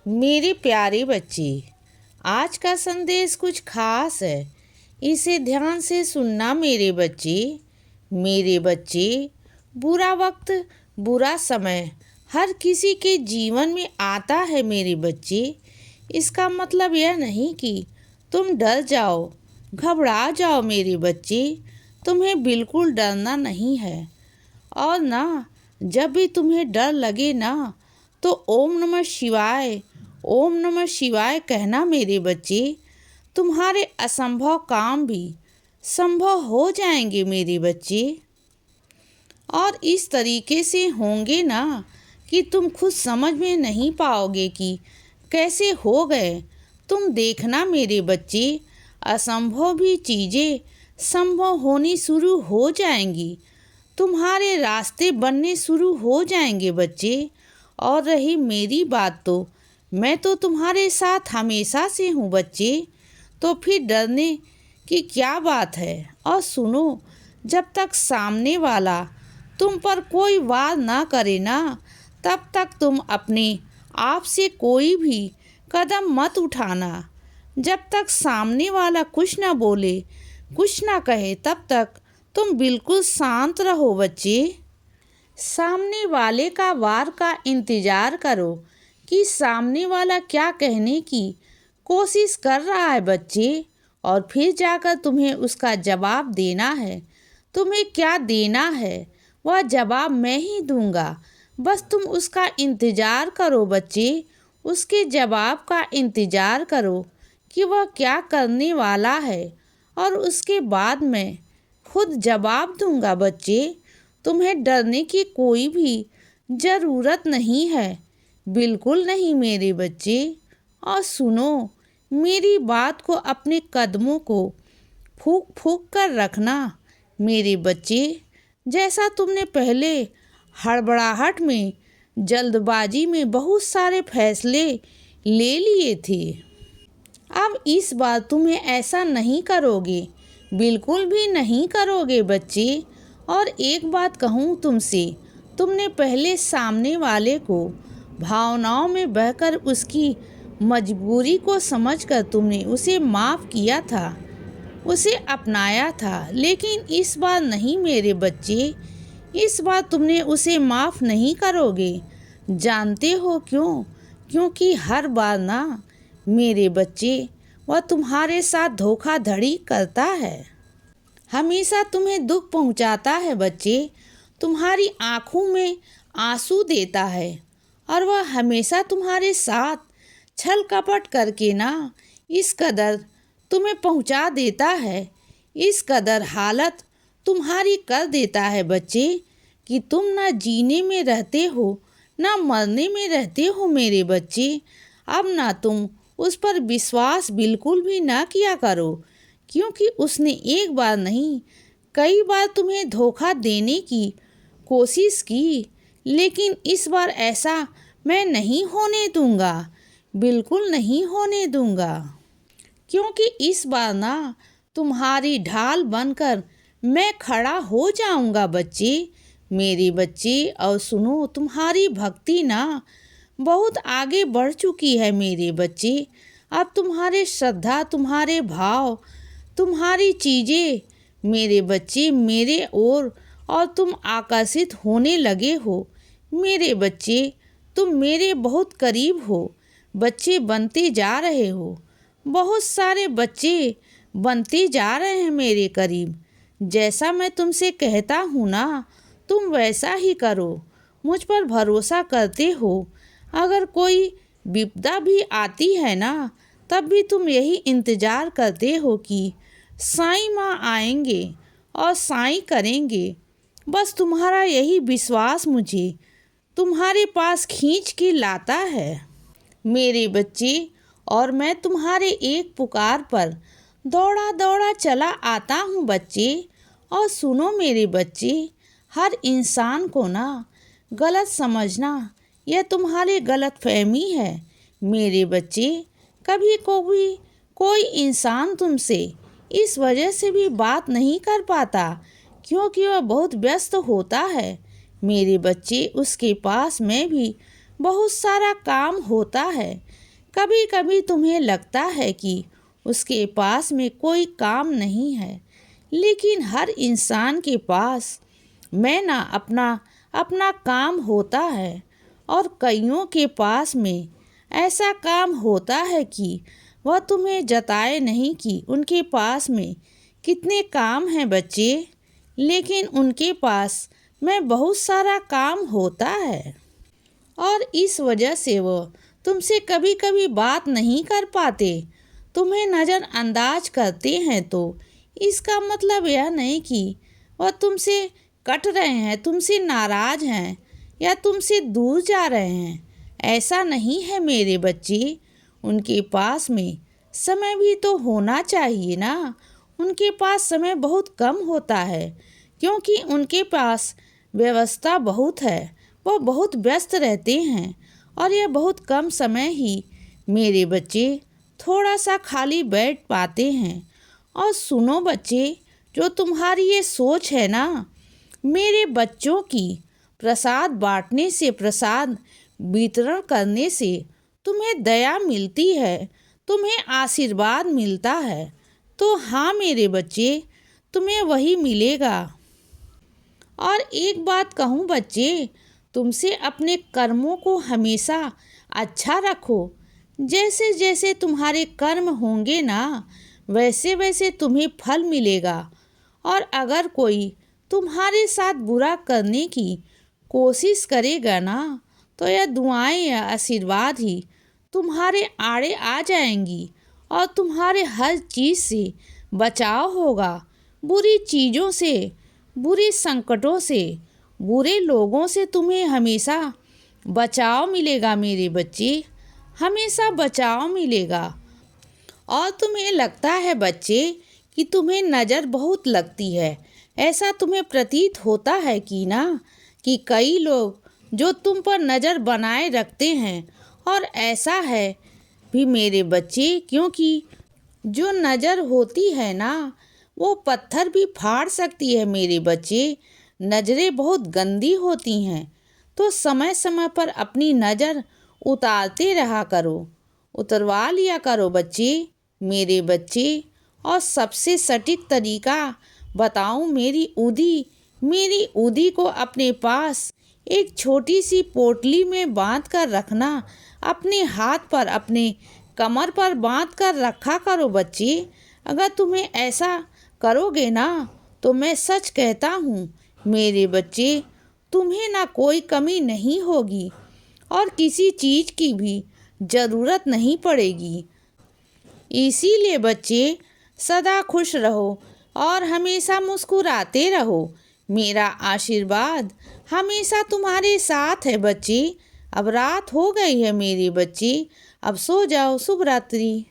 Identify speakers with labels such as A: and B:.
A: मेरे प्यारे बच्चे, आज का संदेश कुछ खास है। इसे ध्यान से सुनना मेरे बच्चे। मेरे बच्चे, बुरा वक्त, बुरा समय हर किसी के जीवन में आता है मेरे बच्चे। इसका मतलब यह नहीं कि तुम डर जाओ, घबरा जाओ मेरे बच्चे। तुम्हें बिल्कुल डरना नहीं है। और ना, जब भी तुम्हें डर लगे ना, तो ओम नमः शिवाय, ओम नमः शिवाय कहना मेरे बच्चे। तुम्हारे असंभव काम भी संभव हो जाएंगे मेरे बच्चे। और इस तरीके से होंगे ना कि तुम खुद समझ में नहीं पाओगे कि कैसे हो गए। तुम देखना मेरे बच्चे, असंभव भी चीज़ें संभव होनी शुरू हो जाएंगी। तुम्हारे रास्ते बनने शुरू हो जाएंगे बच्चे। और रही मेरी बात, तो मैं तो तुम्हारे साथ हमेशा से हूँ बच्चे। तो फिर डरने की क्या बात है। और सुनो, जब तक सामने वाला तुम पर कोई वार ना करे ना, तब तक तुम अपने आप से कोई भी कदम मत उठाना। जब तक सामने वाला कुछ ना बोले, कुछ ना कहे, तब तक तुम बिल्कुल शांत रहो बच्चे। सामने वाले का वार का इंतज़ार करो कि सामने वाला क्या कहने की कोशिश कर रहा है बच्चे। और फिर जाकर तुम्हें उसका जवाब देना है। तुम्हें क्या देना है वह जवाब मैं ही दूंगा। बस तुम उसका इंतज़ार करो बच्चे। उसके जवाब का इंतज़ार करो कि वह क्या करने वाला है, और उसके बाद मैं खुद जवाब दूंगा बच्चे। तुम्हें डरने की कोई भी ज़रूरत नहीं है, बिल्कुल नहीं मेरे बच्चे। और सुनो, मेरी बात को, अपने कदमों को फूंक फूंक कर रखना मेरे बच्चे। जैसा तुमने पहले हड़बड़ाहट में, जल्दबाजी में बहुत सारे फैसले ले लिए थे, अब इस बार तुम्हें ऐसा नहीं करोगे, बिल्कुल भी नहीं करोगे बच्चे। और एक बात कहूँ तुमसे, तुमने पहले सामने वाले को भावनाओं में बहकर उसकी मजबूरी को समझकर तुमने उसे माफ़ किया था, उसे अपनाया था। लेकिन इस बार नहीं मेरे बच्चे, इस बार तुमने उसे माफ़ नहीं करोगे। जानते हो क्यों? क्योंकि हर बार ना मेरे बच्चे, वह तुम्हारे साथ धोखाधड़ी करता है, हमेशा तुम्हें दुख पहुंचाता है बच्चे। तुम्हारी आँखों में आंसू देता है, और वह हमेशा तुम्हारे साथ छल कपट करके ना इस कदर तुम्हें पहुंचा देता है, इस कदर हालत तुम्हारी कर देता है बच्चे, कि तुम ना जीने में रहते हो, ना मरने में रहते हो मेरे बच्चे। अब ना तुम उस पर विश्वास बिल्कुल भी ना किया करो, क्योंकि उसने एक बार नहीं, कई बार तुम्हें धोखा देने की कोशिश की। लेकिन इस बार ऐसा मैं नहीं होने दूंगा, बिल्कुल नहीं होने दूंगा। क्योंकि इस बार ना तुम्हारी ढाल बनकर मैं खड़ा हो जाऊंगा बच्चे, मेरे बच्चे। और सुनो, तुम्हारी भक्ति ना बहुत आगे बढ़ चुकी है मेरे बच्चे। अब तुम्हारे श्रद्धा, तुम्हारे भाव, तुम्हारी चीज़ें मेरे बच्चे मेरे ओर, और तुम आकर्षित होने लगे हो मेरे बच्चे। तुम मेरे बहुत करीब हो, बच्चे बनते जा रहे हो। बहुत सारे बच्चे बनते जा रहे हैं मेरे करीब। जैसा मैं तुमसे कहता हूँ ना, तुम वैसा ही करो। मुझ पर भरोसा करते हो। अगर कोई विपदा भी आती है ना, तब भी तुम यही इंतज़ार करते हो कि साईं माँ आएंगे और साईं करेंगे। बस तुम्हारा यही विश्वास मुझे तुम्हारे पास खींच के लाता है मेरे बच्चे। और मैं तुम्हारे एक पुकार पर दौड़ा दौड़ा चला आता हूँ बच्चे। और सुनो मेरे बच्चे, हर इंसान को ना गलत समझना, यह तुम्हारी गलतफहमी है मेरे बच्चे। कभी कोई इंसान तुमसे इस वजह से भी बात नहीं कर पाता क्योंकि वह बहुत व्यस्त होता है मेरे बच्चे। उसके पास में भी बहुत सारा काम होता है। कभी कभी तुम्हें लगता है कि उसके पास में कोई काम नहीं है, लेकिन हर इंसान के पास में ना अपना अपना काम होता है। और कईयों के पास में ऐसा काम होता है कि वह तुम्हें जताए नहीं कि उनके पास में कितने काम हैं बच्चे, लेकिन उनके पास में बहुत सारा काम होता है और इस वजह से वो तुमसे कभी कभी बात नहीं कर पाते, तुम्हें नज़रअंदाज करते हैं। तो इसका मतलब यह नहीं कि वह तुमसे कट रहे हैं, तुमसे नाराज़ हैं या तुमसे दूर जा रहे हैं। ऐसा नहीं है मेरे बच्चे। उनके पास में समय भी तो होना चाहिए ना। उनके पास समय बहुत कम होता है क्योंकि उनके पास व्यवस्था बहुत है, वो बहुत व्यस्त रहते हैं और यह बहुत कम समय ही मेरे बच्चे थोड़ा सा खाली बैठ पाते हैं। और सुनो बच्चे, जो तुम्हारी ये सोच है ना, मेरे बच्चों की प्रसाद बांटने से, प्रसाद वितरण करने से तुम्हें दया मिलती है, तुम्हें आशीर्वाद मिलता है। तो हाँ मेरे बच्चे, तुम्हें वही मिलेगा। और एक बात कहूँ बच्चे, तुमसे अपने कर्मों को हमेशा अच्छा रखो। जैसे जैसे तुम्हारे कर्म होंगे ना, वैसे वैसे तुम्हें फल मिलेगा। और अगर कोई तुम्हारे साथ बुरा करने की कोशिश करेगा ना, तो यह दुआएं या आशीर्वाद ही तुम्हारे आड़े आ जाएंगी और तुम्हारे हर चीज़ से बचाव होगा। बुरी चीज़ों से, बुरे संकटों से, बुरे लोगों से तुम्हें हमेशा बचाव मिलेगा मेरे बच्चे, हमेशा बचाव मिलेगा। और तुम्हें लगता है बच्चे कि तुम्हें नज़र बहुत लगती है, ऐसा तुम्हें प्रतीत होता है कि ना, कि कई लोग जो तुम पर नज़र बनाए रखते हैं। और ऐसा है भी मेरे बच्चे, क्योंकि जो नज़र होती है ना, वो पत्थर भी फाड़ सकती है मेरे बच्चे। नज़रें बहुत गंदी होती हैं, तो समय समय पर अपनी नज़र उतारते रहा करो, उतरवा लिया करो बच्चे, मेरे बच्चे। और सबसे सटीक तरीका बताऊं, मेरी ऊदी को अपने पास एक छोटी सी पोटली में बांध कर रखना, अपने हाथ पर, अपने कमर पर बांध कर रखा करो बच्चे। अगर तुम्हें ऐसा करोगे ना, तो मैं सच कहता हूँ मेरे बच्चे, तुम्हें ना कोई कमी नहीं होगी और किसी चीज़ की भी ज़रूरत नहीं पड़ेगी। इसीलिए बच्चे, सदा खुश रहो और हमेशा मुस्कुराते रहो। मेरा आशीर्वाद हमेशा तुम्हारे साथ है बच्चे। अब रात हो गई है मेरे बच्चे, अब सो जाओ। शुभ रात्रि।